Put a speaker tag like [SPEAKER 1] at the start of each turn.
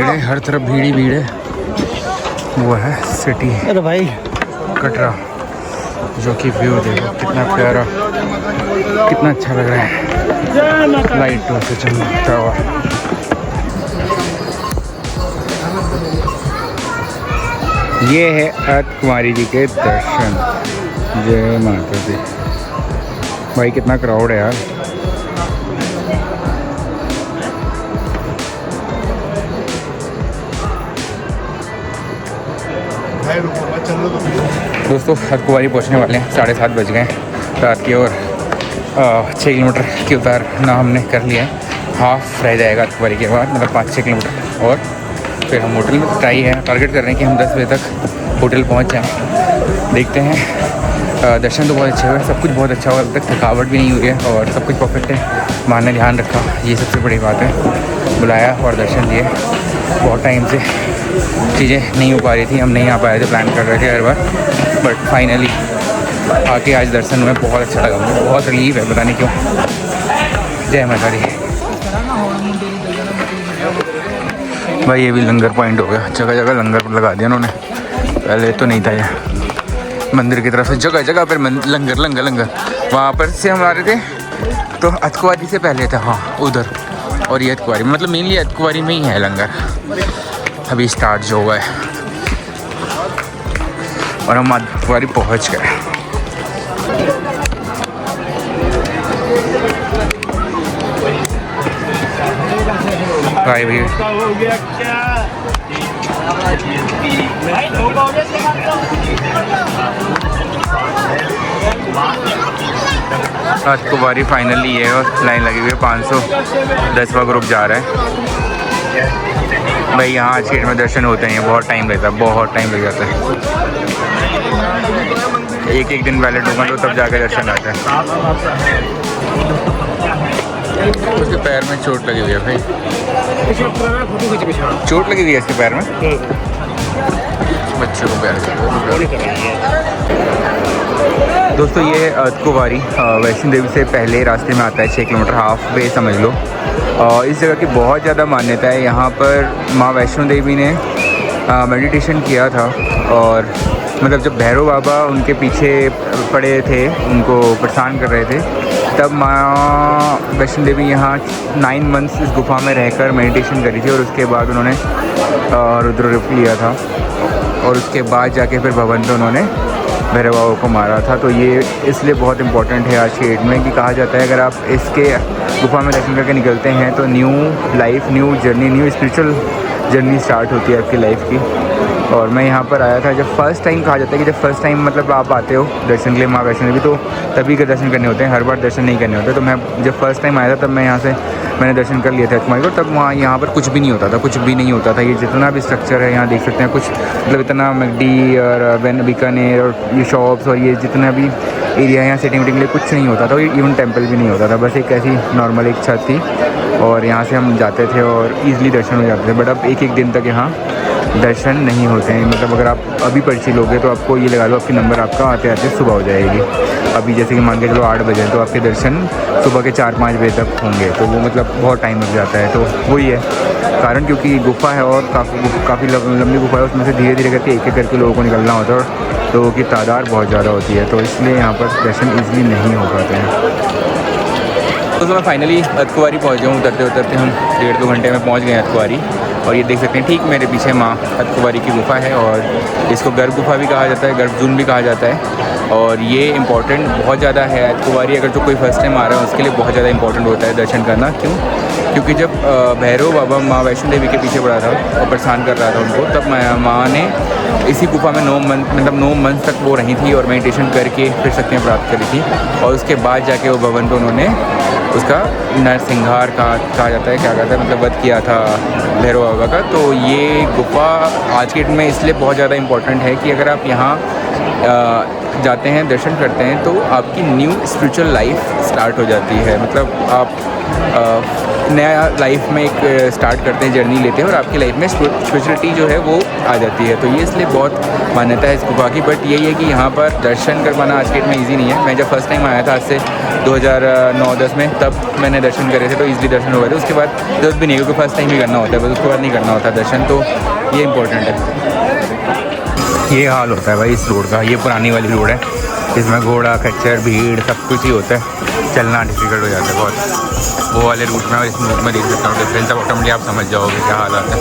[SPEAKER 1] है, हर तरफ भीड़ ही भीड़ है। वो है सिटी
[SPEAKER 2] अरे भाई
[SPEAKER 1] कटरा, जो कि व्यू देखो कितना प्यारा, कितना अच्छा लग रहा है लाइटों से चमकता हुआ। ये है अर्थ कुमारी जी के दर्शन। जय माता दी। भाई कितना क्राउड है यार। दोस्तों अर्थ कुमारी पहुँचने वाले हैं, 7:30 बज गए रात की, और 6 किलोमीटर की उतारना हमने कर लिया है। हाफ रह जाएगा अर्थ कुमारी के बाद, मतलब 5-6 किलोमीटर, और फिर हम होटल में ट्राई है, टारगेट कर रहे हैं कि हम 10 बजे तक होटल पहुंच जाएं। देखते हैं। दर्शन तो बहुत अच्छे हुए, सब कुछ बहुत अच्छा हुआ, अब तक थकावट भी नहीं हुई है और सब कुछ परफेक्ट है। माँ ने ध्यान रखा, ये सबसे बड़ी बात है। बुलाया और दर्शन दिए। बहुत टाइम से चीज़ें नहीं हो पा रही थी, हम नहीं आ पा रहे थे, प्लान कर रहे थे हर बार, बट फाइनली आके आज दर्शन हुए। बहुत अच्छा लगा मुझे, बहुत रिलीफ है, पता नहीं क्यों। जय माता दी। भाई ये भी लंगर पॉइंट हो गया, जगह जगह लंगर लगा दिया उन्होंने, पहले तो नहीं था ये। मंदिर की तरफ से जगह जगह पर लंगर लंगर लंगर। वहाँ पर से हम आ रहे थे तो अर्थ कुमारी से पहले था, हाँ उधर, और ये अर्थ कुमारी, मतलब मेनली अर्थ कुमारी में ही है लंगर। अभी स्टार्ट जो हुआ है और हम अर्थ कुमारी पहुँच गए। भाई भैया अर्थ कुमारी फाइनली है और लाइन लगी हुई है। 510वां ग्रुप जा रहा है। भाई यहाँ आज के में दर्शन होते हैं, बहुत टाइम लगता है, बहुत टाइम लग जाता है। एक दिन पहले ढूंढा तो तब जाकर दर्शन आता है। उसके पैर में चोट लगी हुई है भाई, चोट लगी हुई है इसके पैर में। बच्चे को पैर दोस्तों ये अर्थ कुमारी वैष्णो देवी से पहले रास्ते में आता है, 6 किलोमीटर, हाफ वे समझ लो। इस जगह की बहुत ज़्यादा मान्यता है। यहाँ पर माँ वैष्णो देवी ने मेडिटेशन किया था, और मतलब जब भैरव बाबा उनके पीछे पड़े थे, उनको परेशान कर रहे थे, तब माँ वैष्णो देवी यहाँ 9 मंथ्स इस गुफा में रहकर मेडिटेशन करी थी, और उसके बाद उन्होंने रुद्र रूप लिया था, और उसके बाद जाके फिर भवन पे उन्होंने भैरव बाबा को मारा था। तो ये इसलिए बहुत इंपॉर्टेंट है आज के डेट में, कि कहा जाता है अगर आप इसके गुफा में दर्शन करके निकलते हैं तो new life, new journey, new spiritual journey start होती है आपकी लाइफ की। और मैं यहाँ पर आया था जब फर्स्ट टाइम, कहा जाता है कि जब फर्स्ट टाइम मतलब आप आते हो दर्शन के लिए माँ वैष्णो देवी, तो तभी के दर्शन करने होते हैं, हर बार दर्शन नहीं करने होते। तो मैं जब फर्स्ट टाइम आया था तब मैं यहाँ से मैंने दर्शन कर लिए थे कुमारी को। तब वहाँ यहाँ पर कुछ भी नहीं होता था, कुछ भी नहीं होता था। ये जितना भी स्ट्रक्चर है यहाँ देख सकते हैं, कुछ मतलब इतना मैकडी और बीकानेर और ये शॉप्स और ये जितना भी एरिया यहाँ सेटिंग वेटिंग के लिए कुछ नहीं होता था। इवन टेम्पल भी नहीं होता था, बस एक ऐसी नॉर्मल एक छत थी, और यहाँ से हम जाते थे और ईज़िली दर्शन हो जाते थे। बट अब एक दिन तक यहाँ दर्शन नहीं होते हैं। मतलब अगर आप अभी पर्ची लोगे तो आपको ये लगा लो आपकी नंबर आपका आते आते सुबह हो जाएगी। अभी जैसे कि मान के चलो 8 बजे, तो आपके दर्शन सुबह के 4-5 बजे तक होंगे, तो वो मतलब बहुत टाइम लग जाता है। तो वही है कारण, क्योंकि गुफा है और काफ़ी लंबी गुफा है, उसमें से धीरे धीरे करके एक करके लोगों को निकलना होता है, और लोगों की तादाद बहुत ज़्यादा होती है, तो इसलिए यहाँ पर दर्शन ईजिली नहीं हो पाते हैं। तो मैं फाइनली अर्थ कुमारी पहुँच गया हूँ। उतरते उतरते हम 1.5-2 घंटे में पहुँच गए अर्थ कुमारी, और ये देख सकते हैं ठीक मेरे पीछे माँ अर्थ कुमारी की गुफा है, और इसको गर्भ गुफा भी कहा जाता है, गर्भजून भी कहा जाता है। और ये इम्पॉर्टेंट बहुत ज़्यादा है अर्थ कुमारी, अगर जो कोई फर्स्ट टाइम आ रहा है उसके लिए बहुत ज़्यादा इंपॉर्टेंट होता है दर्शन करना। क्यों? क्योंकि जब भैरव बाबा माँ वैष्णो देवी के पीछे पड़ा था और परेशान कर रहा था उनको, तब माँ ने इसी गुफा में 9 मंथ तक वो रही थी और मेडिटेशन करके फिर शक्तियाँ प्राप्त करी थी, और उसके बाद जाके वो भवन पर उन्होंने उसका नरसिंहार कहा जाता है, क्या कहता है, मतलब वध किया था भैरव बाबा का। तो ये गुफा आज के डेट में इसलिए बहुत ज़्यादा इम्पोर्टेंट है कि अगर आप यहाँ जाते हैं, दर्शन करते हैं, तो आपकी न्यू स्पिरिचुअल लाइफ स्टार्ट हो जाती है। मतलब आप नया लाइफ में एक स्टार्ट करते हैं, जर्नी लेते हैं और आपकी लाइफ में स्पिरिचुअलिटी जो है वो आ जाती है। तो ये इसलिए बहुत मान्यता है इस गुफा की। बट यही है कि यहाँ पर दर्शन कर पाना आज के डेट में ईजी नहीं है। मैं जब फर्स्ट टाइम आया था आज से 2009-10 में, तब मैंने दर्शन करे थे तो ईजिली दर्शन हो गए थे। उसके बाद जरूरत भी नहीं है क्योंकि फर्स्ट टाइम ही करना होता है, बस उसके बाद नहीं करना होता दर्शन। तो ये इंपॉर्टेंट है। ये हाल होता है भाई इस रोड का। ये पुरानी वाली रोड है, इसमें घोड़ा खच्चर भीड़ सब कुछ ही होता है, चलना डिफिकल्ट हो जाता है बहुत। वो वाले रूट में और इस रूट में देख सकता हूँ डिफरेंस, अब ऑटोमेटिकली आप समझ जाओगे क्या हाल आता है।